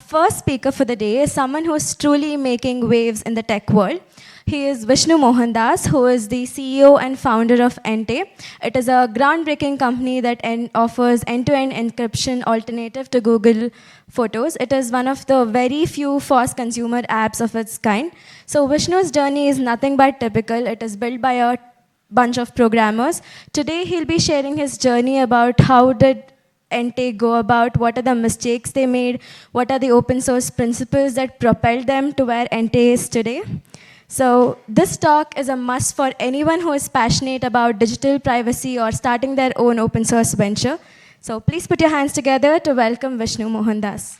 first speaker for the day is someone who is truly making waves in the tech world. He is VISHNU Mohandas, who is the CEO and founder of Ente. It is a groundbreaking company that offers end-to-end encryption alternative to Google Photos. It is one of the very few FOSS consumer apps of its kind. So VISHNU's journey is nothing but typical. It is built by a bunch of programmers. Today he'll be sharing his journey about how did Ente go about, what are the mistakes they made, what are the open source principles that propelled them to where Ente is today. So this talk is a must for anyone who is passionate about digital privacy or starting their own open source venture. So please put your hands together to welcome VISHNU Mohandas.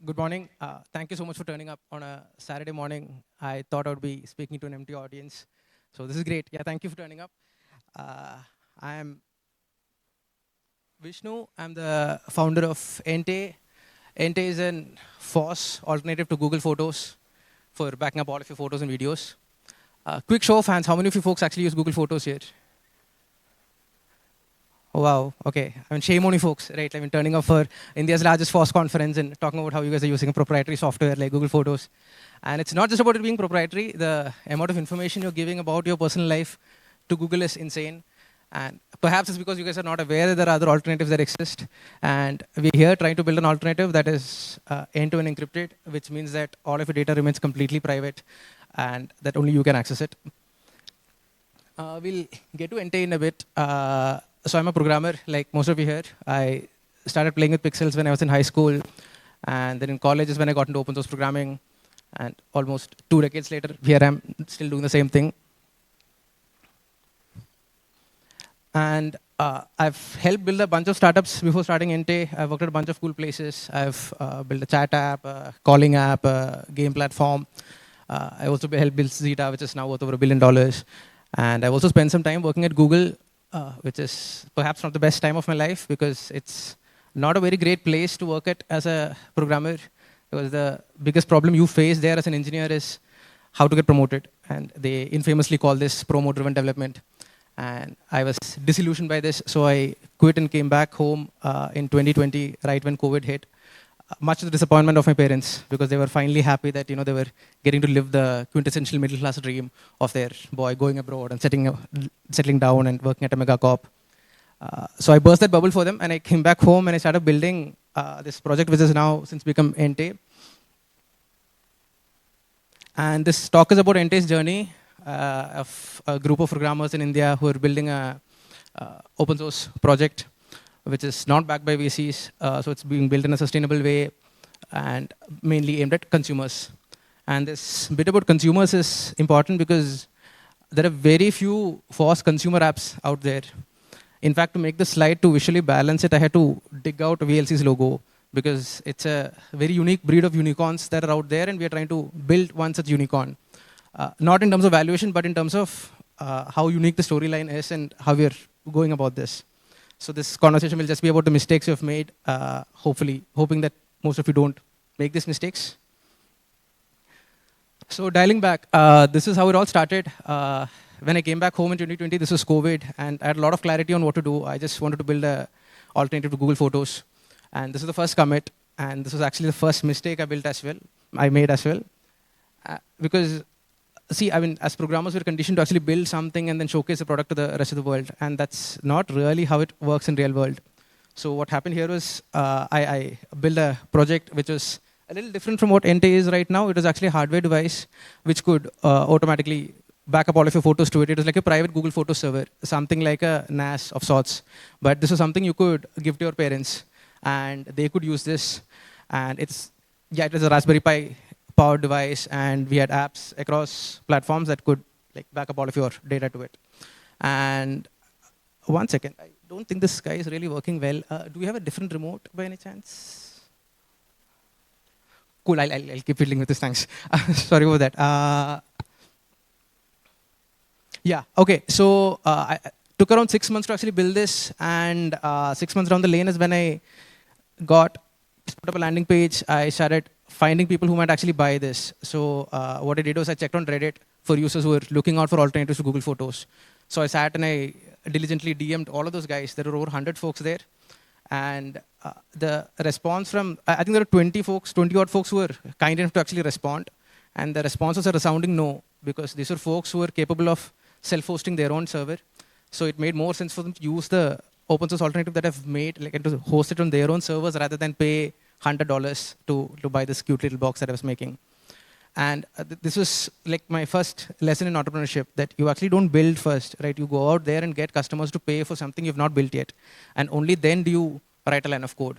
Good morning. Thank you so much for turning up on a Saturday morning. I thought I would be speaking to an empty audience. So this is great. Yeah, thank you for turning up. I am VISHNU. I'm the founder of Ente. Ente is an FOSS alternative to Google Photos for backing up all of your photos and videos. Quick show of hands, how many of you folks actually use Google Photos here? Oh, wow, okay. I mean, shame on you folks, right? I mean, turning up for India's largest FOSS conference and talking about how you guys are using a proprietary software like Google Photos. And it's not just about it being proprietary. The amount of information you're giving about your personal life to Google is insane. And perhaps it's because you guys are not aware that there are other alternatives that exist. And we're here trying to build an alternative that is end-to-end encrypted, which means that all of your data remains completely private and that only you can access it. We'll get to Ente in a bit. So I'm a programmer, like most of you here. I started playing with pixels when I was in high school. And then in college is when I got into open source programming. And almost 2 decades later, here I am still doing the same thing. And I've helped build a bunch of startups before starting Ente. I've worked at a bunch of cool places. I've built a chat app, a calling app, a game platform. I also helped build Zeta, which is now worth over $1 billion. And I've also spent some time working at Google, which is perhaps not the best time of my life because it's not a very great place to work at as a programmer. Because the biggest problem you face there as an engineer is how to get promoted. And they infamously call this promo-driven development. And I was disillusioned by this, so I quit and came back home in 2020, right when COVID hit. Much to the disappointment of my parents, because they were finally happy that they were getting to live the quintessential middle-class dream of their boy going abroad and settling down and working at a mega corp. So I burst that bubble for them, and I came back home and I started building this project, which has now since become Ente. And this talk is about Ente's journey. Of a group of programmers in India who are building a open source project, which is not backed by VCs, so it's being built in a sustainable way and mainly aimed at consumers. And this bit about consumers is important because there are very few FOSS consumer apps out there. In fact, to make the slide to visually balance it, I had to dig out VLC's logo because it's a very unique breed of unicorns that are out there, and we are trying to build one such unicorn. Not in terms of valuation, but in terms of how unique the storyline is and how we're going about this. So this conversation will just be about the mistakes you've made, hoping that most of you don't make these mistakes. So dialing back, this is how it all started. When I came back home in 2020, this was COVID, and I had a lot of clarity on what to do. I just wanted to build an alternative to Google Photos. And this is the first commit, and this was actually the first mistake I made as well. Because see, I mean, as programmers, we're conditioned to actually build something and then showcase the product to the rest of the world. And that's not really how it works in real world. So what happened here was I built a project which was a little different from what Ente is right now. It was actually a hardware device which could automatically back up all of your photos to it. It was like a private Google Photos server, something like a NAS of sorts. But this was something you could give to your parents, and they could use this. And it was a Raspberry Pi powered device, and we had apps across platforms that could back up all of your data to it. And 1 second, I don't think this guy is really working well. Do we have a different remote by any chance? Cool, I'll keep fiddling with this, thanks. Sorry about that. Yeah, okay, so I took around 6 months to actually build this, and 6 months down the lane is when I put up a landing page. I started finding people who might actually buy this. So what I did was I checked on Reddit for users who were looking out for alternatives to Google Photos. So I sat and I diligently DM'd all of those guys. There were over 100 folks there. And the response from, I think there are 20 odd folks who were kind enough to actually respond. And the responses are resounding no, because these are folks who are capable of self-hosting their own server. So it made more sense for them to use the open source alternative that I've made, like, and to host it on their own servers rather than pay $100 to buy this cute little box that I was making. And this was like my first lesson in entrepreneurship, that you actually don't build first, right? You go out there and get customers to pay for something you've not built yet. And only then do you write a line of code.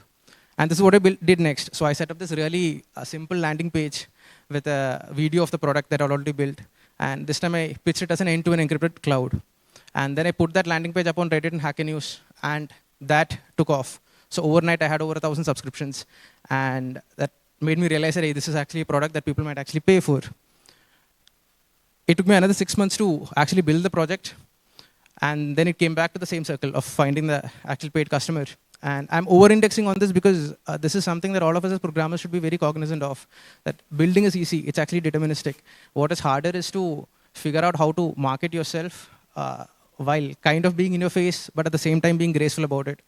And this is what I did next. So I set up this really simple landing page with a video of the product that I'd already built. And this time I pitched it as an end-to-end encrypted cloud. And then I put that landing page up on Reddit and Hacker News, and that took off. So overnight I had over 1,000 subscriptions. And that made me realize that, hey, this is actually a product that people might actually pay for. It took me another 6 months to actually build the project. And then it came back to the same circle of finding the actual paid customer. And I'm over-indexing on this because this is something that all of us as programmers should be very cognizant of, that building is easy. It's actually deterministic. What is harder is to figure out how to market yourself while kind of being in your face, but at the same time being graceful about it.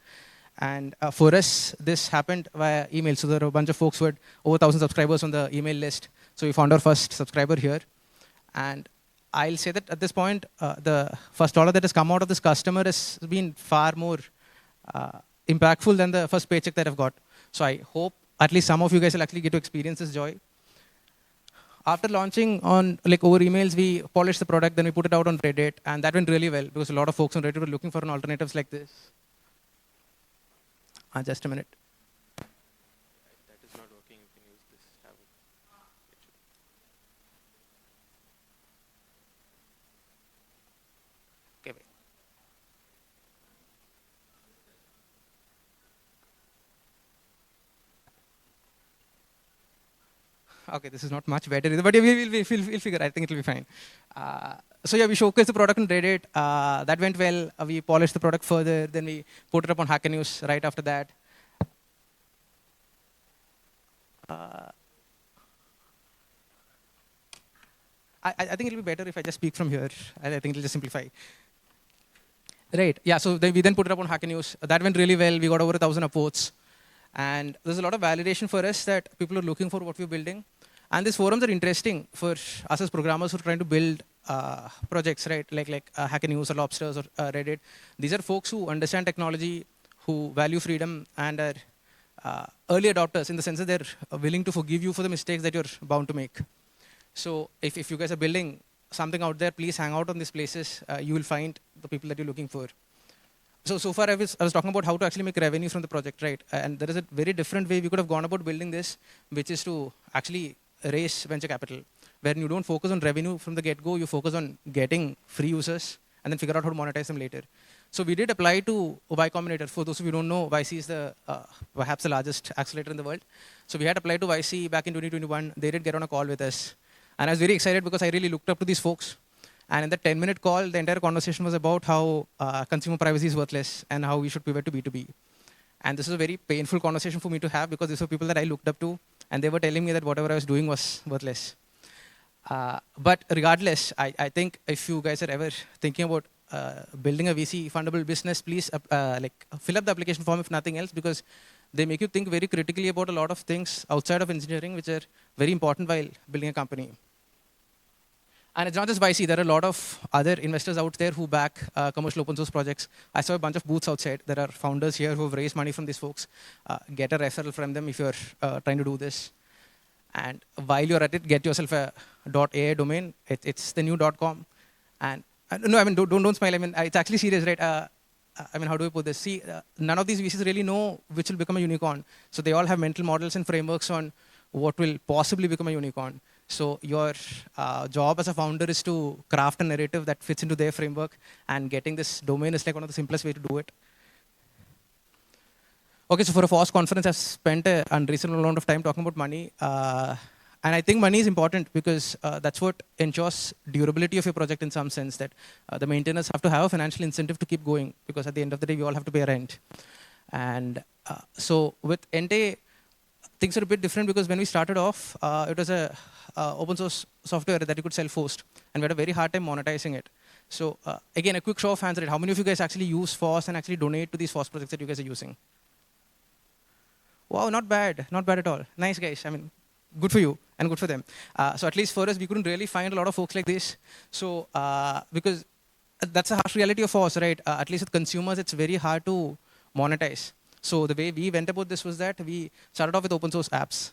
And for us, this happened via email. So there were a bunch of folks who had over 1,000 subscribers on the email list. So we found our first subscriber here. And I'll say that at this point, the first dollar that has come out of this customer has been far more impactful than the first paycheck that I've got. So I hope at least some of you guys will actually get to experience this joy. After launching on over emails, we polished the product, then we put it out on Reddit, and that went really well because a lot of folks on Reddit were looking for an alternatives like this. Just a minute. That is not working. You can use this tab. Okay, wait. Okay, this is not much better either, but yeah, we'll figure. I think it'll be fine. So yeah, we showcased the product on Reddit. That went well. We polished the product further. Then we put it up on Hacker News right after that. I think it'll be better if I just speak from here. I think it'll just simplify. Right. Yeah. So we then put it up on Hacker News. That went really well. We got over 1,000 upvotes. And there's a lot of validation for us that people are looking for what we're building. And these forums are interesting for us as programmers who are trying to build projects, right? Like Hacker News or Lobsters or Reddit. These are folks who understand technology, who value freedom, and are early adopters in the sense that they're willing to forgive you for the mistakes that you're bound to make. So if you guys are building something out there, please hang out on these places. You will find the people that you're looking for. So far I was talking about how to actually make revenue from the project, right? And there is a very different way we could have gone about building this, which is to actually raise venture capital, where you don't focus on revenue from the get-go, you focus on getting free users and then figure out how to monetize them later. So we did apply to Y Combinator. For those of you who don't know, YC is perhaps the largest accelerator in the world. So we had applied to YC back in 2021. They did get on a call with us. And I was very excited because I really looked up to these folks. And in that 10-minute call, the entire conversation was about how consumer privacy is worthless and how we should pivot to B2B. And this is a very painful conversation for me to have because these were people that I looked up to, and they were telling me that whatever I was doing was worthless. But regardless, I think if you guys are ever thinking about building a VC fundable business, please fill up the application form if nothing else, because they make you think very critically about a lot of things outside of engineering, which are very important while building a company. And it's not just YC. There are a lot of other investors out there who back commercial open source projects. I saw a bunch of booths outside. There are founders here who have raised money from these folks. Get a referral from them if you're trying to do this. And while you're at it, get yourself a .ai domain. It's the new .com. And no, I mean, don't smile. I mean, it's actually serious, right? I mean, how do we put this? See, none of these VCs really know which will become a unicorn. So they all have mental models and frameworks on what will possibly become a unicorn. So your job as a founder is to craft a narrative that fits into their framework, and getting this domain is like one of the simplest way to do it. Okay, so for a FOSS conference, I've spent an unreasonable amount of time talking about money. And I think money is important because that's what ensures durability of your project in some sense, that the maintainers have to have a financial incentive to keep going, because at the end of the day, we all have to pay rent. And so with Ente, things are a bit different because when we started off, it was a open source software that you could self-host, and we had a very hard time monetizing it. So again, a quick show of hands, right? How many of you guys actually use FOSS and actually donate to these FOSS projects that you guys are using? Wow, not bad at all. Nice guys. I mean, good for you and good for them. So at least for us, we couldn't really find a lot of folks like this. So because that's a harsh reality of FOSS, right? At least with consumers, it's very hard to monetize. So the way we went about this was that we started off with open source apps.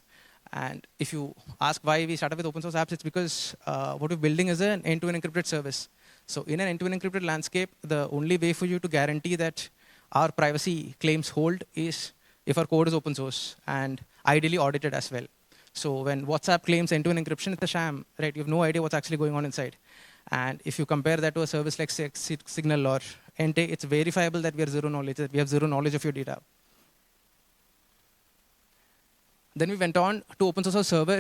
And if you ask why we started with open source apps, it's because what we're building is an end-to-end encrypted service. So in an end-to-end encrypted landscape, the only way for you to guarantee that our privacy claims hold is if our code is open source and ideally audited as well. So when WhatsApp claims end-to-end encryption, it's a sham, right? You have no idea what's actually going on inside. And if you compare that to a service like Signal or Ente, it's verifiable that we have zero knowledge of your data. Then we went on to open source our server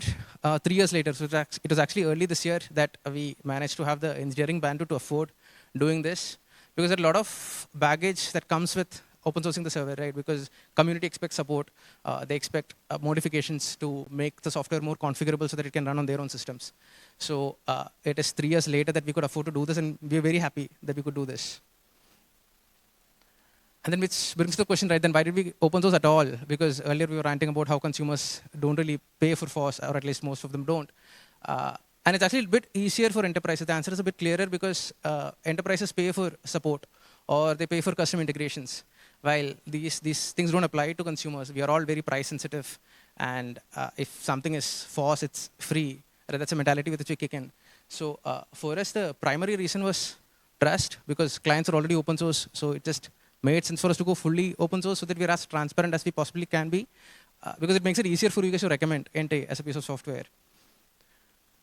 3 years later. So it was actually early this year that we managed to have the engineering bandwidth to afford doing this, because there's a lot of baggage that comes with open sourcing the server, right? Because community expects support. They expect modifications to make the software more configurable so that it can run on their own systems. So it is 3 years later that we could afford to do this, and we're very happy that we could do this. And then which brings the question, right, then why did we open source at all? Because earlier we were ranting about how consumers don't really pay for FOSS, or at least most of them don't. And it's actually a bit easier for enterprises. The answer is a bit clearer because enterprises pay for support or they pay for custom integrations, while these things don't apply to consumers. We are all very price sensitive. And if something is FOSS, it's free. Right? That's a mentality with which we kick in. So for us, the primary reason was trust, because clients are already open source. So it just made sense for us to go fully open source so that we're as transparent as we possibly can be, because it makes it easier for you guys to recommend Ente as a piece of software.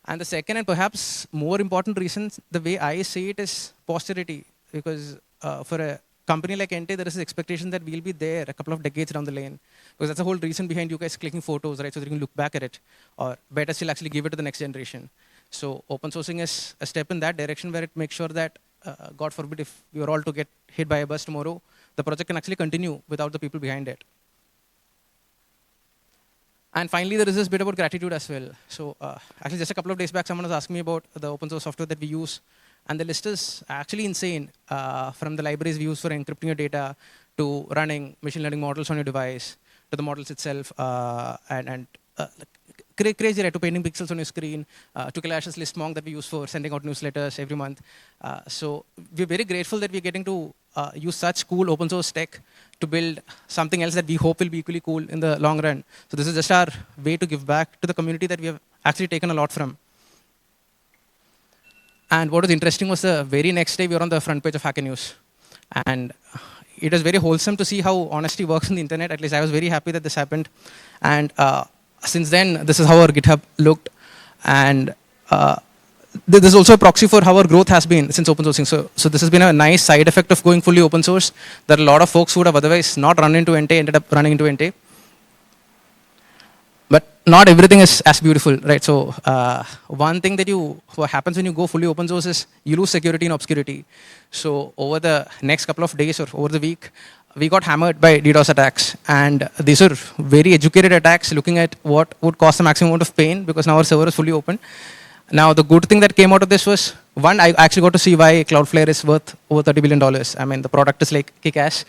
And the second and perhaps more important reason, the way I see it, is posterity, because for a company like Ente, there is this expectation that we'll be there a couple of decades down the lane, because that's the whole reason behind you guys clicking photos, right? So that you can look back at it, or better still, actually give it to the next generation. So open sourcing is a step in that direction where it makes sure that, God forbid, if we are all to get hit by a bus tomorrow, the project can actually continue without the people behind it. And finally, there is this bit about gratitude as well. So actually, just a couple of days back, someone was asking me about the open source software that we use. And the list is actually insane, from the libraries we use for encrypting your data to running machine learning models on your device, to the models itself, and crazy, right, to painting pixels on your screen, to Kailash's list monk that we use for sending out newsletters every month. So we're very grateful that we're getting to use such cool open source tech to build something else that we hope will be equally cool in the long run. So this is just our way to give back to the community that we have actually taken a lot from. And what was interesting was the very next day we were on the front page of Hacker News. And it was very wholesome to see how honesty works on the internet. At least I was very happy that this happened. And since then, this is how our GitHub looked. And this is also a proxy for how our growth has been since open sourcing. So this has been a nice side effect of going fully open source. There are a lot of folks who would have otherwise not run into Ente, ended up running into Ente. But not everything is as beautiful, right? So one thing that what happens when you go fully open source is you lose security and obscurity. So over the next couple of days or over the week, we got hammered by DDoS attacks. And these are very educated attacks looking at what would cause the maximum amount of pain, because now our server is fully open. Now, the good thing that came out of this was, one, I actually got to see why Cloudflare is worth over $30 billion. I mean, the product is like kick-ass.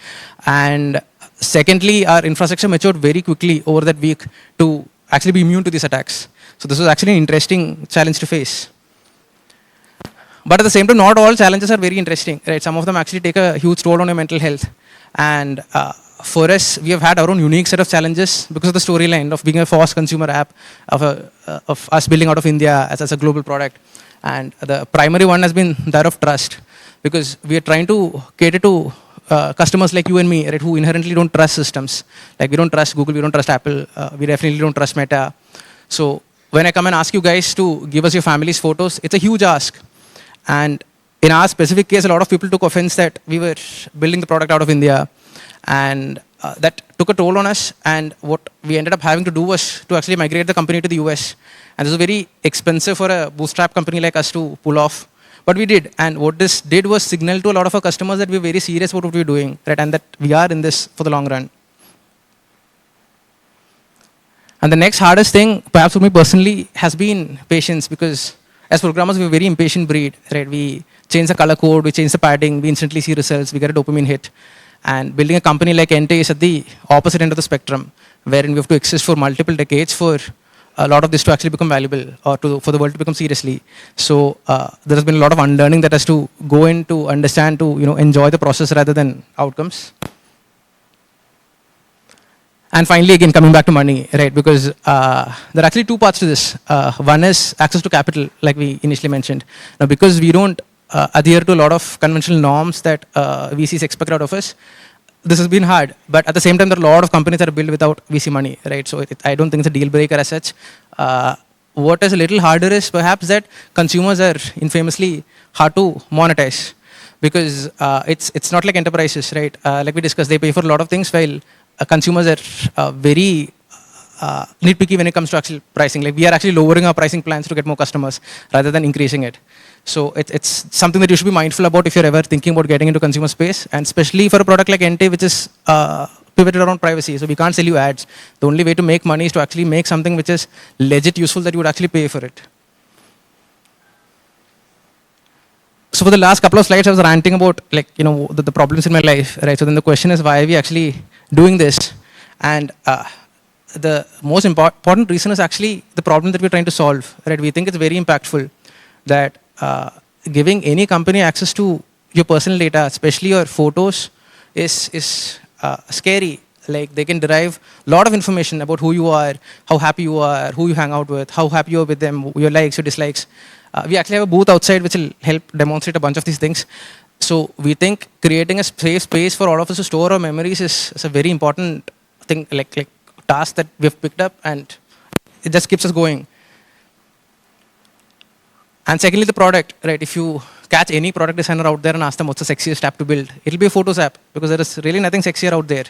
And secondly, our infrastructure matured very quickly over that week to actually be immune to these attacks. So this was actually an interesting challenge to face. But at the same time, not all challenges are very interesting, right? Some of them actually take a huge toll on your mental health. And for us, we have had our own unique set of challenges because of the storyline of being a FOSS consumer app, of us building out of India as a global product. And the primary one has been that of trust, because we are trying to cater to customers like you and me, right, who inherently don't trust systems. Like, we don't trust Google, we don't trust Apple, we definitely don't trust Meta. So when I come and ask you guys to give us your family's photos, it's a huge ask. And in our specific case, a lot of people took offense that we were building the product out of India. And that took a toll on us. And what we ended up having to do was to actually migrate the company to the US. And this was very expensive for a bootstrap company like us to pull off. But we did. And what this did was signal to a lot of our customers that we're very serious about what we're doing, right? And that we are in this for the long run. And the next hardest thing, perhaps for me personally, has been patience, because as programmers, we're a very impatient breed, right? We change the color code, we change the padding, we instantly see results, we get a dopamine hit. And building a company like Ente is at the opposite end of the spectrum, wherein we have to exist for multiple decades for a lot of this to actually become valuable or for the world to become seriously. So there has been a lot of unlearning that has to go in to understand, to enjoy the process rather than outcomes. And finally, again, coming back to money, right? Because there are actually two parts to this. One is access to capital, like we initially mentioned. Now, because we don't adhere to a lot of conventional norms that VCs expect out of us, this has been hard. But at the same time, there are a lot of companies that are built without VC money, right? So I don't think it's a deal breaker as such. What is a little harder is perhaps that consumers are infamously hard to monetize, because it's not like enterprises, right? Like we discussed, they pay for a lot of things, while consumers are very nitpicky when it comes to actual pricing. Like we are actually lowering our pricing plans to get more customers rather than increasing it. So it's something that you should be mindful about if you're ever thinking about getting into consumer space, and especially for a product like Ente, which is pivoted around privacy. So we can't sell you ads. The only way to make money is to actually make something which is legit useful, that you would actually pay for it. So for the last couple of slides, I was ranting about the problems in my life, right? So then the question is, why are we actually doing this? And the most important reason is actually the problem that we're trying to solve, right? We think it's very impactful that giving any company access to your personal data, especially your photos, is scary. Like they can derive a lot of information about who you are, how happy you are, who you hang out with, how happy you are with them, your likes, your dislikes. We actually have a booth outside which will help demonstrate a bunch of these things. So we think creating a safe space for all of us to store our memories is a very important thing, like task that we've picked up, and it just keeps us going. And secondly, the product, right? If you catch any product designer out there and ask them what's the sexiest app to build, it'll be a Photos app, because there is really nothing sexier out there.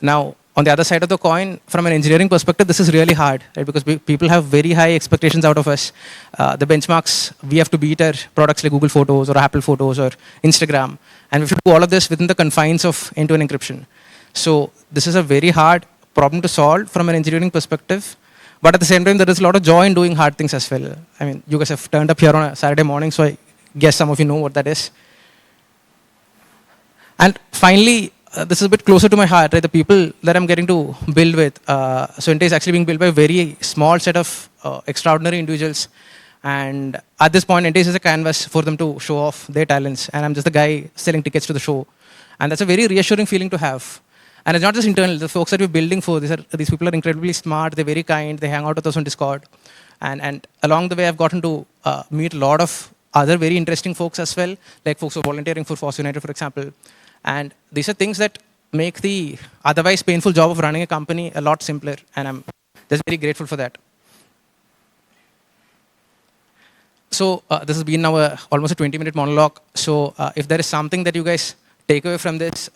Now, on the other side of the coin, from an engineering perspective, this is really hard, right? Because people have very high expectations out of us. The benchmarks we have to beat are products like Google Photos or Apple Photos or Instagram. And we should do all of this within the confines of end-to-end encryption. So this is a very hard problem to solve from an engineering perspective. But at the same time, there is a lot of joy in doing hard things as well. I mean, you guys have turned up here on a Saturday morning, so I guess some of you know what that is. And finally, this is a bit closer to my heart, right? The people that I'm getting to build with. So Ente is actually being built by a very small set of extraordinary individuals. And at this point, Ente is a canvas for them to show off their talents. And I'm just the guy selling tickets to the show. And that's a very reassuring feeling to have. And it's not just internal. The folks that we're building for, these people are incredibly smart. They're very kind. They hang out with us on Discord. And along the way, I've gotten to meet a lot of other very interesting folks as well, like folks who are volunteering for FOSS United, for example. And these are things that make the otherwise painful job of running a company a lot simpler. And I'm just very grateful for that. So this has been now almost a 20-minute monologue. So if there is something that you guys take away from this,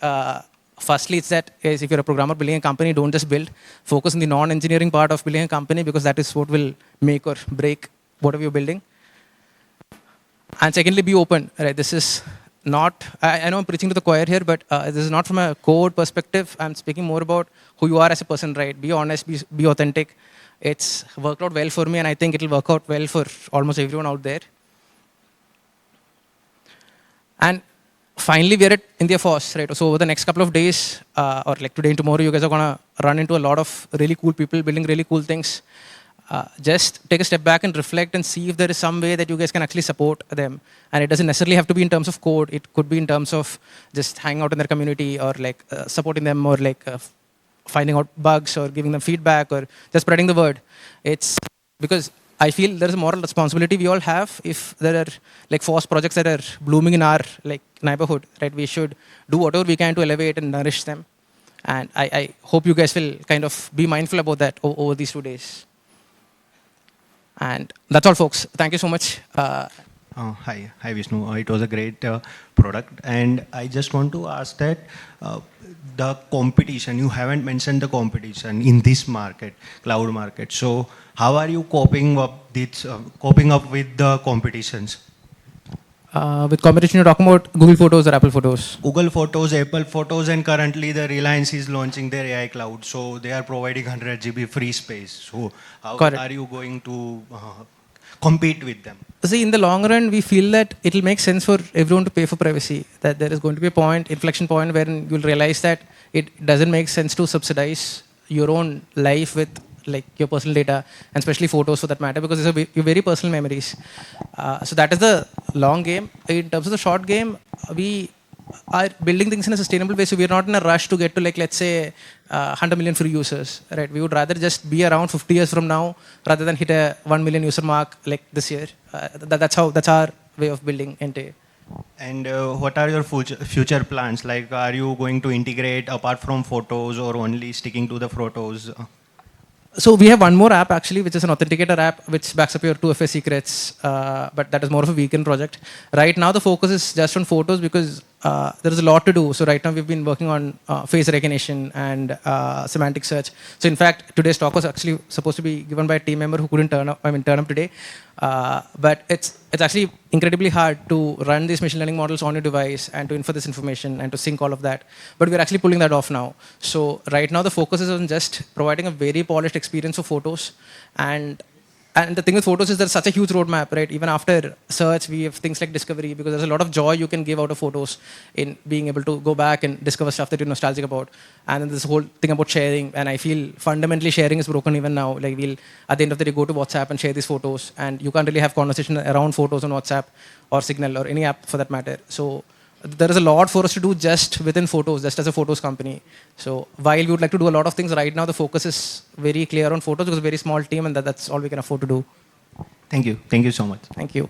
firstly, it's that if you're a programmer building a company, don't just build. Focus on the non-engineering part of building a company, because that is what will make or break whatever you're building. And secondly, be open. Right? This is not, I know I'm preaching to the choir here, but this is not from a code perspective. I'm speaking more about who you are as a person, right? Be honest, be authentic. It's worked out well for me, and I think it'll work out well for almost everyone out there. And finally, we're at IndiaFOSS, right? So over the next couple of days, or like today and tomorrow, you guys are gonna run into a lot of really cool people building really cool things. Just take a step back and reflect and see if there is some way that you guys can actually support them. And it doesn't necessarily have to be in terms of code. It could be in terms of just hanging out in their community, or like supporting them, or like finding out bugs, or giving them feedback, or just spreading the word. It's because I feel there is a moral responsibility we all have. If there are like FOSS projects that are blooming in our like neighborhood, right? We should do whatever we can to elevate and nourish them. And I hope you guys will kind of be mindful about that over these 2 days. And that's all, folks. Thank you so much. Hi, Vishnu. It was a great product, and I just want to ask that the competition. You haven't mentioned the competition in this market, cloud market. So, how are you coping up with the competitions? With competition, you're talking about Google Photos or Apple Photos? Google Photos, Apple Photos, and currently the Reliance is launching their AI cloud. So they are providing 100 GB free space. So how are you going to compete with them? See, in the long run, we feel that it will make sense for everyone to pay for privacy. That there is going to be a inflection point, where you'll realize that it doesn't make sense to subsidize your own life with like your personal data, and especially photos for that matter, because these are your very personal memories. So that is the long game. In terms of the short game, we are building things in a sustainable way. So we are not in a rush to get to like, let's say, 100 million free users, right? We would rather just be around 50 years from now rather than hit a 1 million user mark like this year. That's our way of building Ente. And what are your future plans? Like, are you going to integrate apart from photos or only sticking to the photos? So we have one more app actually, which is an authenticator app, which backs up your 2FA secrets, but that is more of a weekend project. Right now, the focus is just on photos because there is a lot to do. So right now, we've been working on face recognition and semantic search. So in fact, today's talk was actually supposed to be given by a team member who couldn't turn up today. But it's actually incredibly hard to run these machine learning models on your device and to infer this information and to sync all of that. But we're actually pulling that off now. So right now the focus is on just providing a very polished experience of photos. And the thing with photos is there's such a huge roadmap, right? Even after search, we have things like discovery, because there's a lot of joy you can give out of photos in being able to go back and discover stuff that you're nostalgic about. And then this whole thing about sharing, and I feel fundamentally sharing is broken even now. Like we'll, at the end of the day, go to WhatsApp and share these photos, and you can't really have conversation around photos on WhatsApp or Signal or any app for that matter. So there is a lot for us to do just within photos, just as a photos company. So while we would like to do a lot of things right now, the focus is very clear on photos because it's a very small team, and that's all we can afford to do. Thank you. Thank you so much. Thank you.